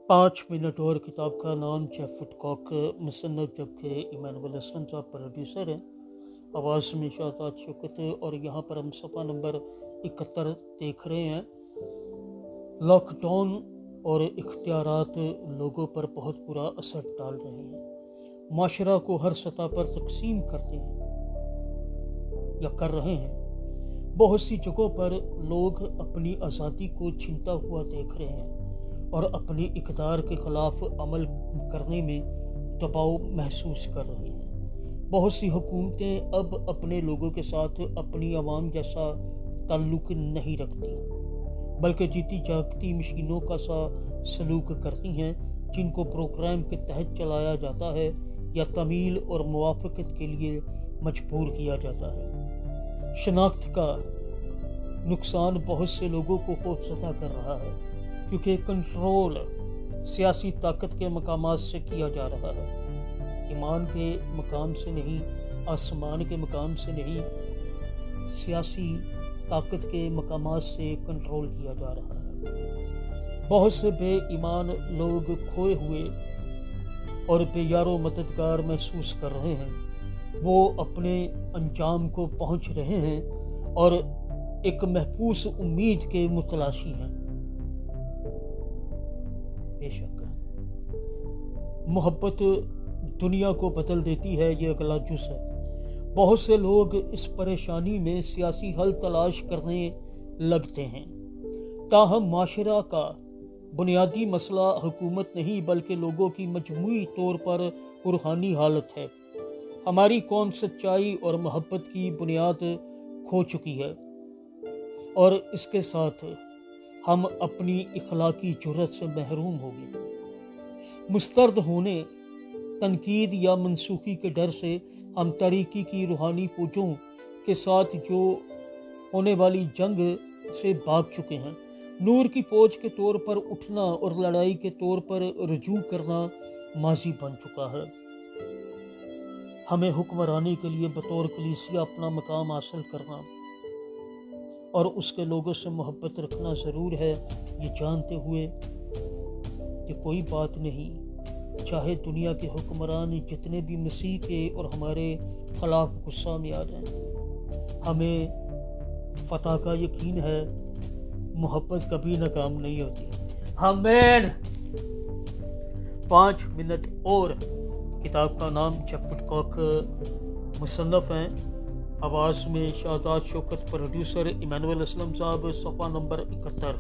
5 minute और किताब का नाम जेफ वुडकॉक, मुसन्नफ जबकि इमानुअल असलम साहब प्रोड्यूसर हैं। आवाज़ में शादात शौकत, और यहाँ पर हम सफ़ा नंबर 71 देख रहे हैं। लॉकडाउन और इख्तियारात लोगों पर बहुत बुरा असर डाल रहे हैं, माशरा को हर सतह पर तकसीम करते हैं या कर रहे हैं। बहुत सी जगहों पर लोग अपनी आज़ादी को छीनता हुआ देख रहे हैं और अपनी इक़्तिदार के ख़िलाफ़ अमल करने में दबाव महसूस कर रहे हैं। बहुत सी हुकूमतें अब अपने लोगों के साथ अपनी आवाम जैसा ताल्लुक़ नहीं रखती, बल्कि जीती जागती मशीनों का सा सलूक करती हैं, जिनको प्रोग्राम के तहत चलाया जाता है या तमील और मुवाफ़क़त के लिए मजबूर किया जाता है। शनाख्त का नुकसान बहुत से लोगों को खौफज़दा कर रहा है, क्योंकि कंट्रोल सियासी ताकत के मकामात से किया जा रहा है। ईमान के मकाम से नहीं, आसमान के मकाम से नहीं, सियासी ताकत के मकामात से कंट्रोल किया जा रहा है। बहुत से बेईमान लोग खोए हुए और बेयारो मददगार महसूस कर रहे हैं। वो अपने अंजाम को पहुंच रहे हैं और एक महफूज उम्मीद के मुतलाशी हैं। बेशक मोहब्बत दुनिया को बदल देती है, ये अगला जुज़ है। बहुत से लोग इस परेशानी में सियासी हल तलाश करने लगते हैं, ताहम माशरा का बुनियादी मसला हुकूमत नहीं बल्कि लोगों की मजमूई तौर पर रूहानी हालत है। हमारी कौम सच्चाई और मोहब्बत की बुनियाद खो चुकी है, और इसके साथ हम अपनी इखलाकी जुर्रत से महरूम हो गए। मुस्तर्द होने, तनकीद या मनसूखी के डर से हम तरीकी की रूहानी पूजों के साथ जो होने वाली जंग से भाग चुके हैं। नूर की फौज के तौर पर उठना और लड़ाई के तौर पर रुजू करना माजी बन चुका है। हमें हुक्मरानी के लिए बतौर कलीसिया अपना मकाम हासिल करना और उसके लोगों से मोहब्बत रखना ज़रूर है, ये जानते हुए कि कोई बात नहीं, चाहे दुनिया के हुक्मरान जितने भी मसीह के और हमारे ख़िलाफ़ गुस्सा में आ जाएं, हमें फ़तह का यकीन है। मोहब्बत कभी नाकाम नहीं होती। आमीन। 5 मिनट और किताब का नाम जेफ वुडकॉक, मुसन्नफ हैं। आवाज़ में शादात शौकत, प्रोड्यूसर इमानुअल असलम साहब, सफ़ा नंबर 71।